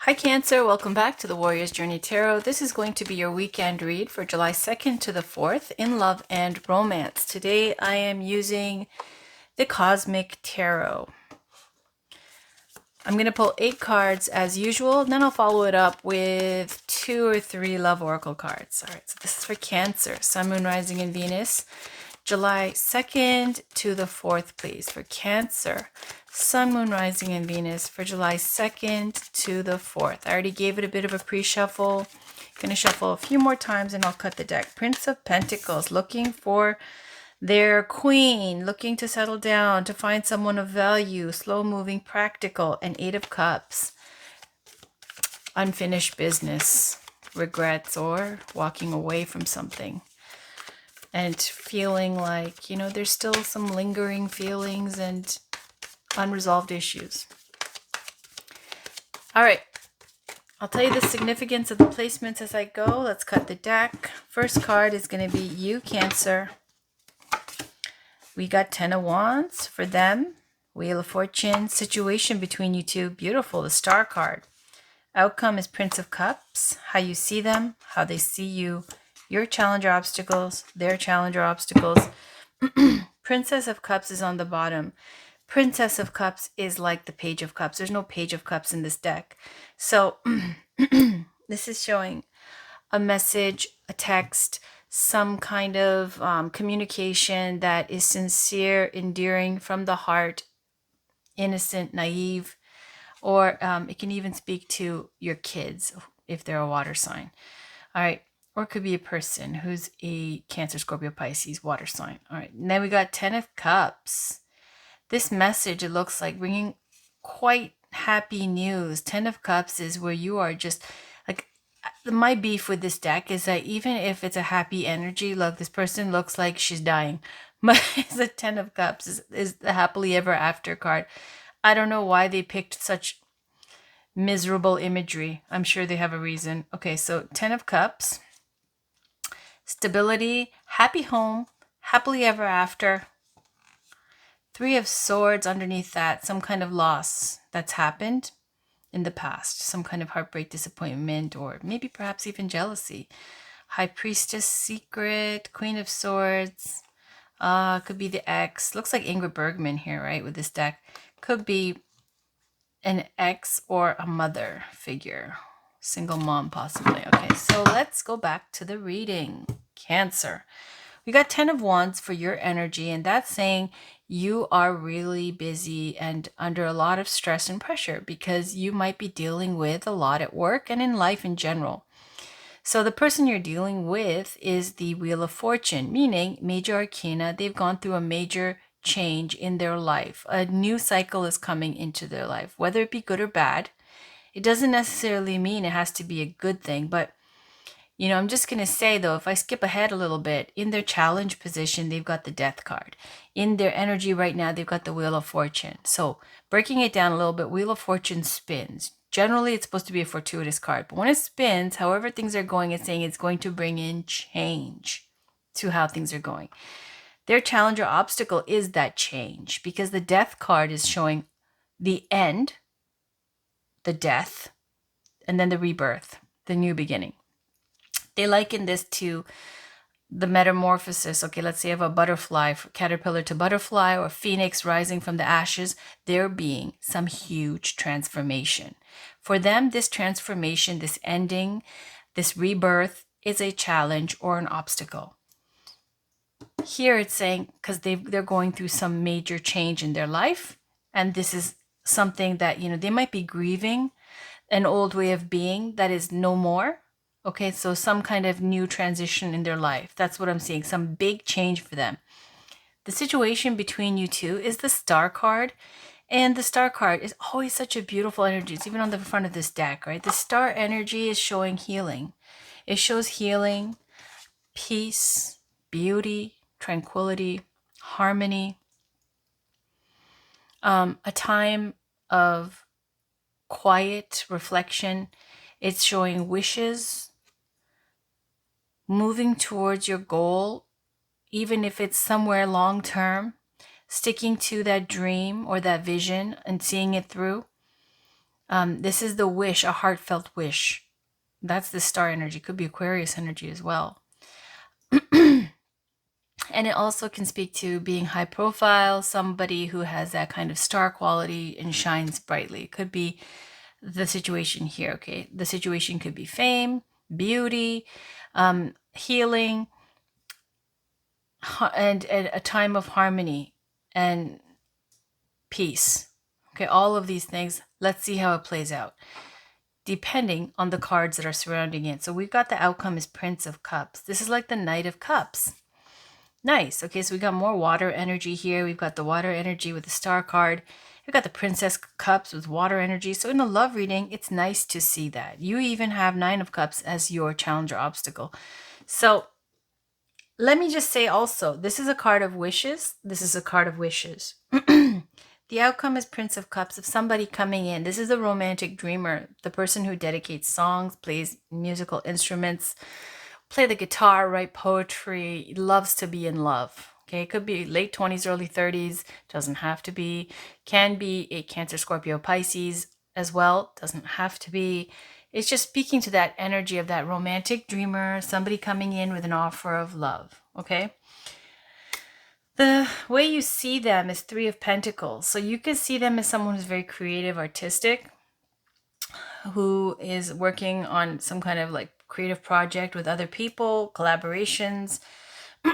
Hi Cancer, welcome back to the Warrior's Journey Tarot. This is going to be your weekend read for July 2nd to the 4th in love and romance. Today I am using the Cosmic Tarot. I'm going to pull 8 cards as usual, and then I'll follow it up with 2 or 3 love oracle cards. All right, so this is for Cancer, Sun, Moon, Rising, and Venus. July 2nd to the 4th, please, for Cancer. Sun, Moon, Rising, and Venus for July 2nd to the 4th. I already gave it a bit of a pre-shuffle. Going to shuffle a few more times and I'll cut the deck. Prince of Pentacles, looking for their queen, looking to settle down, to find someone of value, slow-moving, practical, and 8 of Cups. Unfinished business, regrets, or walking away from something. And feeling like, there's still some lingering feelings and unresolved issues. All right. I'll tell you the significance of the placements as I go. Let's cut the deck. First card is going to be you, Cancer. We got 10 of Wands for them. Wheel of Fortune. Situation between you two. Beautiful. The Star card. Outcome is Prince of Cups. How you see them. How they see you. Your challenger obstacles, their challenger obstacles. Princess of Cups is on the bottom. Princess of Cups is like the Page of Cups. There's no Page of Cups in this deck. So this is showing a message, a text, some kind of communication that is sincere, endearing, from the heart, innocent, naive, or it can even speak to your kids if they're a water sign. All right. Or it could be a person who's a Cancer, Scorpio, Pisces, water sign. All right. And then we got 10 of Cups. This message, it looks like, bringing quite happy news. 10 of Cups is where you are just like, my beef with this deck is that even if it's a happy energy, look, this person looks like she's dying. But the 10 of Cups is the happily ever after card. I don't know why they picked such miserable imagery. I'm sure they have a reason. Okay, so 10 of Cups. Stability, happy home, happily ever after. 3 of Swords underneath that, some kind of loss that's happened in the past, some kind of heartbreak, disappointment, or maybe perhaps even jealousy. High Priestess, secret, Queen of Swords, could be the ex. Looks like Ingrid Bergman here, right, with this deck. Could be an ex or a mother figure. Single mom, possibly. Okay, so let's go back to the reading. Cancer. We got 10 of Wands for your energy, and that's saying you are really busy and under a lot of stress and pressure because you might be dealing with a lot at work and in life in general. So the person you're dealing with is the Wheel of Fortune, meaning major arcana. They've gone through a major change in their life. A new cycle is coming into their life, whether it be good or bad. It doesn't necessarily mean it has to be a good thing, but I'm just going to say, though, if I skip ahead a little bit, in their challenge position, they've got the Death card. In their energy right now, they've got the Wheel of Fortune. So breaking it down a little bit, Wheel of Fortune spins. Generally, it's supposed to be a fortuitous card. But when it spins, however things are going, it's saying it's going to bring in change to how things are going. Their challenger obstacle is that change because the Death card is showing the end, the death, and then the rebirth, the new beginning. They liken this to the metamorphosis. Okay, let's say you have a butterfly, caterpillar to butterfly, or phoenix rising from the ashes. There being some huge transformation. For them, this transformation, this ending, this rebirth is a challenge or an obstacle. Here it's saying because they're going through some major change in their life, and this is something that, they might be grieving an old way of being that is no more. Okay, so some kind of new transition in their life. That's what I'm seeing, some big change for them. The situation between you two is the Star card. And the Star card is always such a beautiful energy. It's even on the front of this deck, right? The Star energy is showing healing. It shows healing, peace, beauty, tranquility, harmony. A time of quiet reflection. It's showing wishes, moving towards your goal, even if it's somewhere long term, sticking to that dream or that vision and seeing it through. This is the wish, a heartfelt wish. That's the star energy. Could be Aquarius energy as well. And it also can speak to being high profile, somebody who has that kind of star quality and shines brightly. It could be the situation here, okay? The situation could be fame, beauty, healing, and a time of harmony and peace. Okay, all of these things. Let's see how it plays out, depending on the cards that are surrounding it. So we've got the outcome is Prince of Cups. This is like the Knight of Cups. Nice. Okay, so we got more water energy here. We've got the water energy with the star card. We've got the Princess Cups with water energy. So in a love reading, it's nice to see that. You even have Nine of Cups as your challenge or obstacle. So let me just say also, this is a card of wishes. This is a card of wishes. The outcome is Prince of Cups of somebody coming in. This is the romantic dreamer, the person who dedicates songs, plays musical instruments, play the guitar, write poetry, loves to be in love. Okay, it could be late 20s, early 30s, doesn't have to be. Can be a Cancer, Scorpio, Pisces as well, doesn't have to be. It's just speaking to that energy of that romantic dreamer, somebody coming in with an offer of love, okay? The way you see them is Three of Pentacles. So you can see them as someone who's very creative, artistic, who is working on some kind of like creative project with other people, collaborations,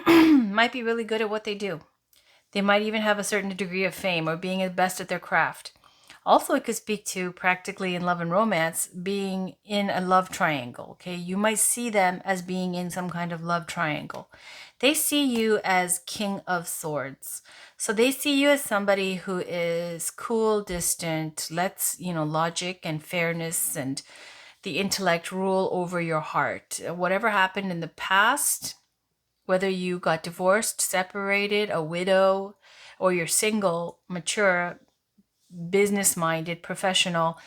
might be really good at what they do. They might even have a certain degree of fame or being the best at their craft. Also, it could speak to practically in love and romance, being in a love triangle, okay? You might see them as being in some kind of love triangle. They see you as King of Swords. So they see you as somebody who is cool, distant, lets, logic and fairness and the intellect rule over your heart. Whatever happened in the past, whether you got divorced, separated, a widow, or you're single, mature, business-minded, professional,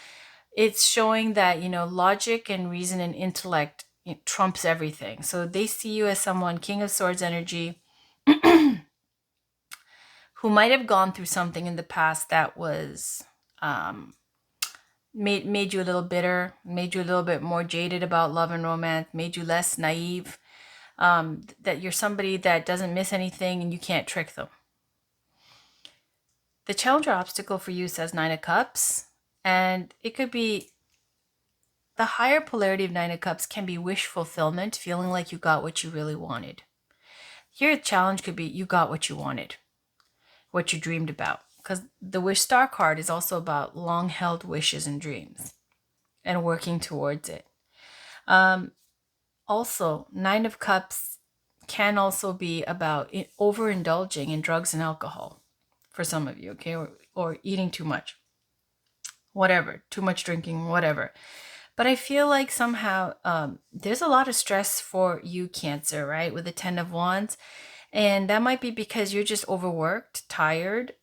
it's showing that, logic and reason and intellect trumps everything. So they see you as someone, King of Swords energy, who might have gone through something in the past that was made you a little bitter, made you a little bit more jaded about love and romance, made you less naive, that you're somebody that doesn't miss anything and you can't trick them. The challenger obstacle for you says Nine of Cups, and it could be the higher polarity of Nine of Cups can be wish fulfillment, feeling like you got what you really wanted. Your challenge could be you got what you wanted, what you dreamed about, because the wish star card is also about long-held wishes and dreams and working towards it. Also, Nine of Cups can also be about overindulging in drugs and alcohol for some of you, okay, or eating too much, whatever, too much drinking, whatever. But I feel like somehow there's a lot of stress for you, Cancer, right, with the 10 of Wands. And that might be because you're just overworked, tired,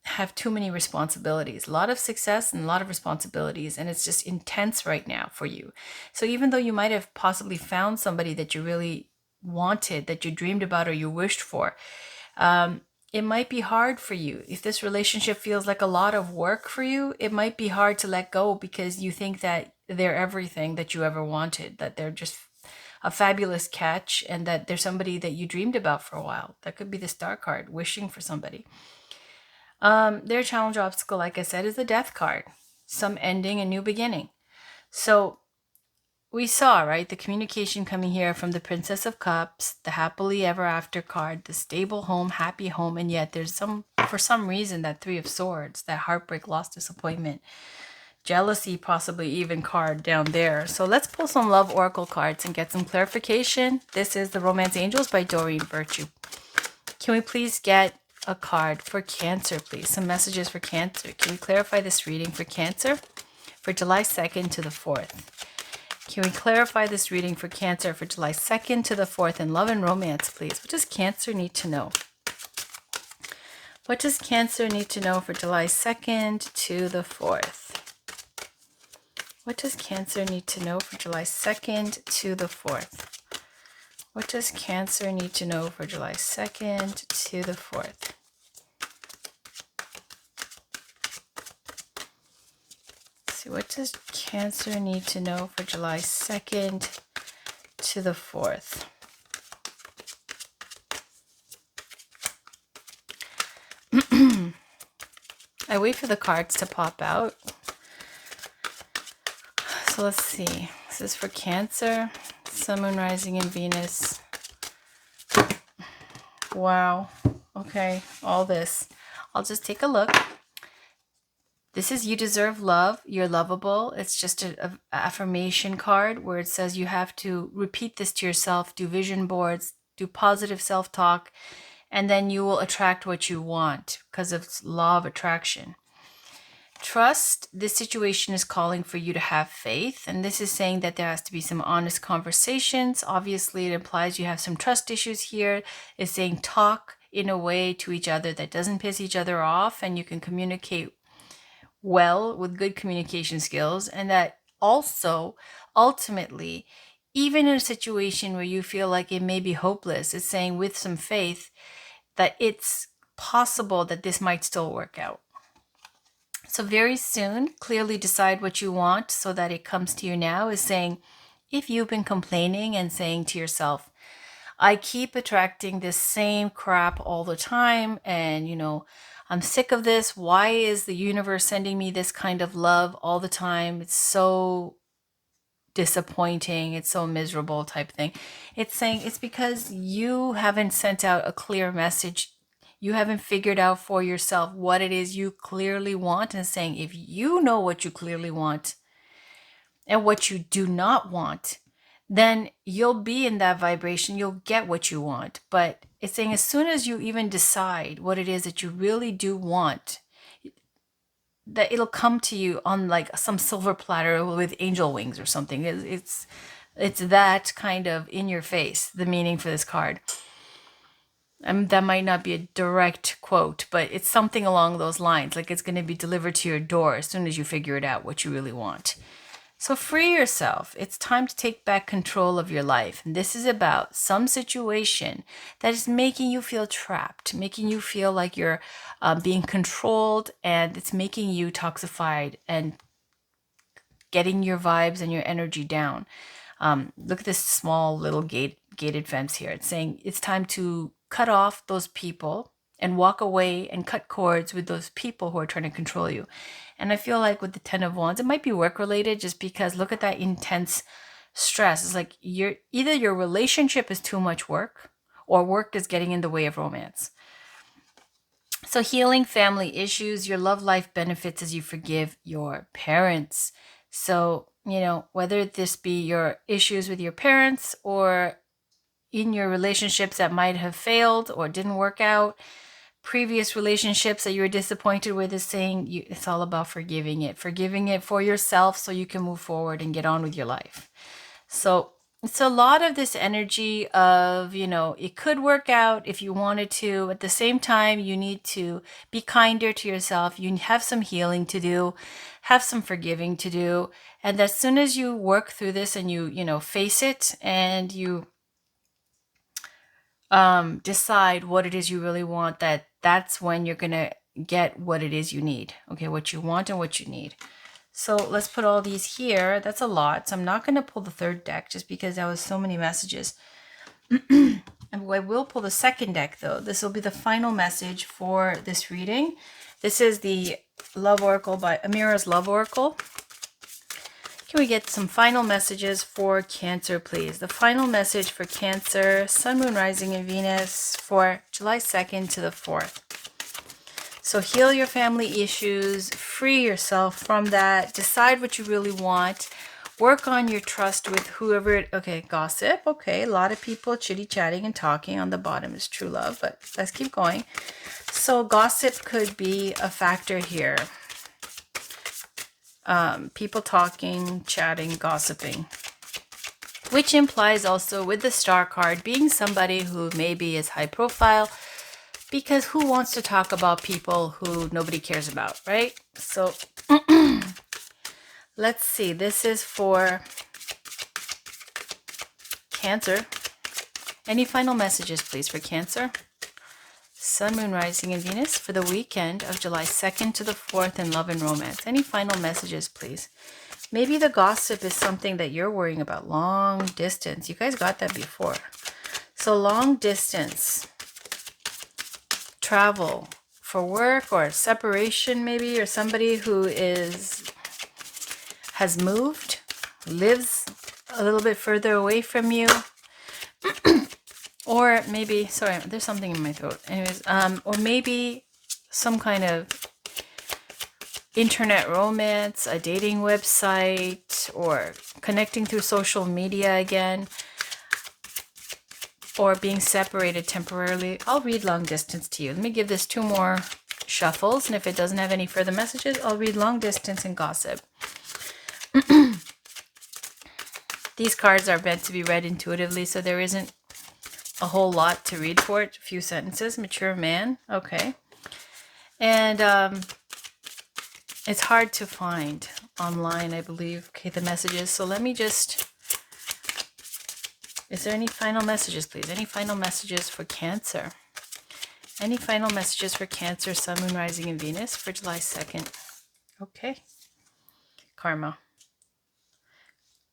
have too many responsibilities, a lot of success and a lot of responsibilities. And it's just intense right now for you. So even though you might have possibly found somebody that you really wanted, that you dreamed about or you wished for, it might be hard for you. If this relationship feels like a lot of work for you, it might be hard to let go because you think that they're everything that you ever wanted, that they're just a fabulous catch, and that there's somebody that you dreamed about for a while. That could be the star card, wishing for somebody. Their challenge obstacle, like I said, is the death card. Some ending, a new beginning. So we saw, right, the communication coming here from the Princess of Cups, the happily ever after card, the stable home, happy home, and yet there's for some reason, that Three of Swords, that heartbreak, loss, disappointment, jealousy, possibly even card down there. So let's pull some love oracle cards and get some clarification. This is the Romance Angels by Doreen Virtue. Can we please get a card for Cancer, please? Some messages for Cancer. Can we clarify this reading for Cancer for July 2nd to the 4th? Can we clarify this reading for Cancer for July 2nd to the 4th in love and romance, please? What does Cancer need to know? What does Cancer need to know for July 2nd to the 4th? What does Cancer need to know for July 2nd to the 4th? What does Cancer need to know for July 2nd to the 4th? Let's see, what does Cancer need to know for July 2nd to the 4th? I wait for the cards to pop out. So let's see. This is for Cancer, Sun, Moon, Rising, and Venus. Wow. Okay, all this. I'll just take a look. This is you deserve love. You're lovable. It's just an affirmation card where it says you have to repeat this to yourself, do vision boards, do positive self-talk, and then you will attract what you want because of law of attraction. Trust. This situation is calling for you to have faith. And this is saying that there has to be some honest conversations. Obviously, it implies you have some trust issues here. It's saying talk in a way to each other that doesn't piss each other off, and you can communicate well with good communication skills. And that also, ultimately, even in a situation where you feel like it may be hopeless, it's saying with some faith that it's possible that this might still work out. So very soon, clearly decide what you want so that it comes to you now, is saying, if you've been complaining and saying to yourself, I keep attracting this same crap all the time, and I'm sick of this. Why is the universe sending me this kind of love all the time? It's so disappointing. It's so miserable type thing. It's saying it's because you haven't sent out a clear message. You haven't figured out for yourself what it is you clearly want, and saying if you know what you clearly want and what you do not want, then you'll be in that vibration. You'll get what you want. But it's saying as soon as you even decide what it is that you really do want, that it'll come to you on like some silver platter with angel wings or something. It's that kind of in your face, the meaning for this card. That might not be a direct quote, but it's something along those lines. Like it's going to be delivered to your door as soon as you figure it out what you really want. So free yourself. It's time to take back control of your life. And this is about some situation that is making you feel trapped, making you feel like you're being controlled, and it's making you toxified and getting your vibes and your energy down. Look at this small little gated fence here. It's saying it's time to cut off those people and walk away and cut cords with those people who are trying to control you. And I feel like with the 10 of Wands, it might be work related, just because look at that intense stress. It's like either your relationship is too much work, or work is getting in the way of romance. So healing family issues, your love life benefits as you forgive your parents. So, whether this be your issues with your parents or in your relationships that might have failed or didn't work out, previous relationships that you were disappointed with, is saying it's all about forgiving it for yourself so you can move forward and get on with your life. So it's a lot of this energy of, it could work out if you wanted to. At the same time, you need to be kinder to yourself. You have some healing to do, have some forgiving to do. And as soon as you work through this and you face it and you decide what it is you really want, that's when you're going to get what it is you need. Okay, what you want and what you need. So let's put all these here. That's a lot. So I'm not going to pull the third deck just because that was so many messages. And I will pull the second deck though. This will be the final message for this reading. This is the Love Oracle by Amira's Love Oracle. Can we get some final messages for Cancer, please? The final message for Cancer, Sun, Moon, Rising, and Venus for July 2nd to the 4th. So heal your family issues, free yourself from that, decide what you really want, work on your trust with whoever. Okay, gossip. Okay, a lot of people chitty-chatting and talking. On the bottom is true love, but let's keep going. So gossip could be a factor here. People talking, chatting, gossiping, which implies also with the Star card being somebody who maybe is high profile, because who wants to talk about people who nobody cares about, right? So let's see. This is for Cancer. Any final messages, please, for Cancer? Sun, Moon, Rising, and Venus for the weekend of July 2nd to the 4th in love and romance. Any final messages, please? Maybe the gossip is something that you're worrying about. Long distance. You guys got that before. So long distance. Travel for work or separation maybe, or somebody who has moved, lives a little bit further away from you. Or maybe, sorry, there's something in my throat. Anyways, or maybe some kind of internet romance, a dating website, or connecting through social media again, or being separated temporarily. I'll read long distance to you. Let me give this 2 more shuffles, and if it doesn't have any further messages, I'll read long distance and gossip. These cards are meant to be read intuitively, so there isn't a whole lot to read for it. A few sentences. Mature man. Okay. And it's hard to find online, I believe. Okay, the messages. So let me just... Is there any final messages, please? Any final messages for Cancer? Any final messages for Cancer, Sun, Moon, Rising, and Venus for July 2nd? Okay. Karma.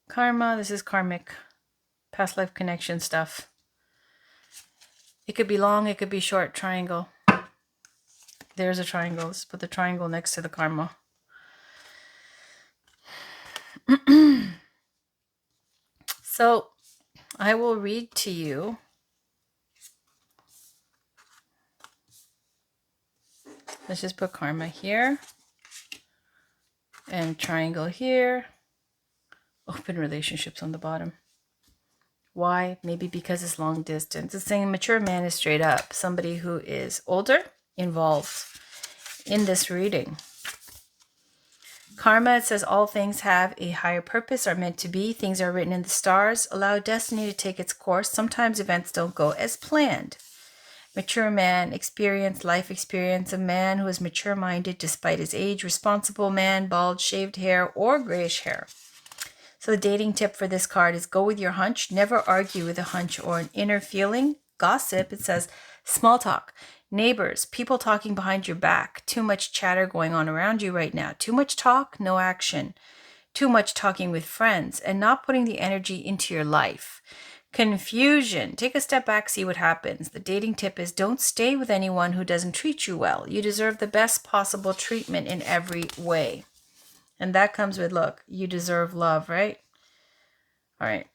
Karma, this is karmic. Past life connection stuff. It could be long, it could be short. Triangle. There's a triangle. Let's put the triangle next to the karma. So, I will read to you. Let's just put karma here. And triangle here. Open relationships on the bottom. Why? Maybe because it's long distance. It's saying a mature man is straight up. Somebody who is older, involved in this reading. Karma, it says all things have a higher purpose, are meant to be. Things are written in the stars. Allow destiny to take its course. Sometimes events don't go as planned. Mature man, experience, life experience. A man who is mature-minded despite his age. Responsible man, bald, shaved hair, or grayish hair. So the dating tip for this card is go with your hunch. Never argue with a hunch or an inner feeling. Gossip, it says small talk. Neighbors, people talking behind your back. Too much chatter going on around you right now. Too much talk, no action. Too much talking with friends and not putting the energy into your life. Confusion. Take a step back, see what happens. The dating tip is don't stay with anyone who doesn't treat you well. You deserve the best possible treatment in every way. And that comes with, look, you deserve love, right? All right.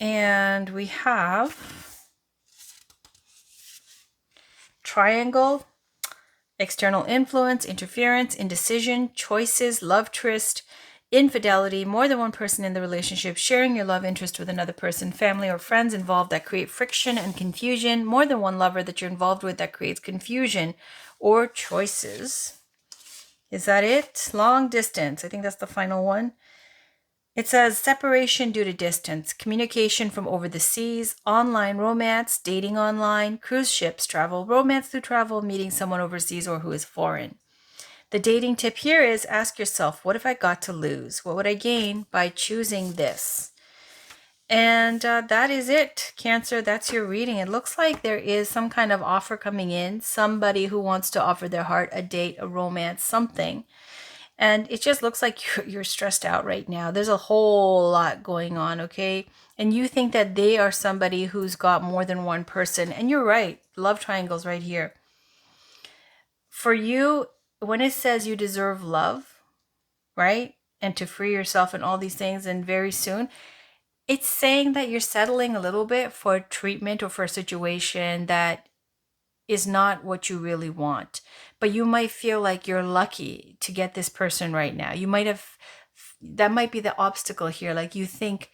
And we have triangle, external influence, interference, indecision, choices, love tryst, infidelity, more than one person in the relationship, sharing your love interest with another person, family or friends involved that create friction and confusion, more than one lover that you're involved with that creates confusion, or choices. Is that it? Long distance. I think that's the final one. It says separation due to distance, communication from over the seas, online romance, dating online, cruise ships, travel, romance through travel, meeting someone overseas or who is foreign. The dating tip here is ask yourself, what have I got to lose? What would I gain by choosing this? And that is it, Cancer. That's your reading. It looks like there is some kind of offer coming in. Somebody who wants to offer their heart a date, a romance, something. And it just looks like you're stressed out right now. There's a whole lot going on, okay? And you think that they are somebody who's got more than one person. And you're right. Love triangle's right here. For you, when it says you deserve love, right? And to free yourself and all these things, and very soon, it's saying that you're settling a little bit for treatment or for a situation that is not what you really want. But you might feel like you're lucky to get this person right now. You might have, that might be the obstacle here. Like you think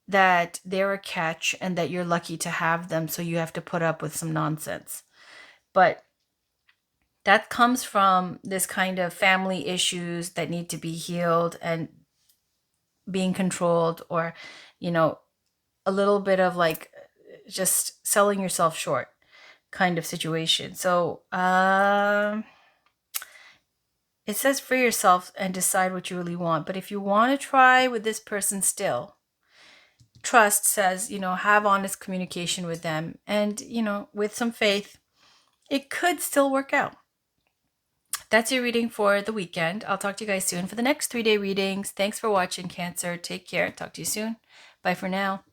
that they're a catch and that you're lucky to have them, so you have to put up with some nonsense. But that comes from this kind of family issues that need to be healed and being controlled, or, you know, a little bit of like just selling yourself short kind of situation. So it says free yourself and decide what you really want. But if you want to try with this person still, trust says, you know, have honest communication with them, and, you know, with some faith, it could still work out. That's your reading for the weekend. I'll talk to you guys soon for the next 3-day readings. Thanks for watching, Cancer. Take care. Talk to you soon. Bye for now.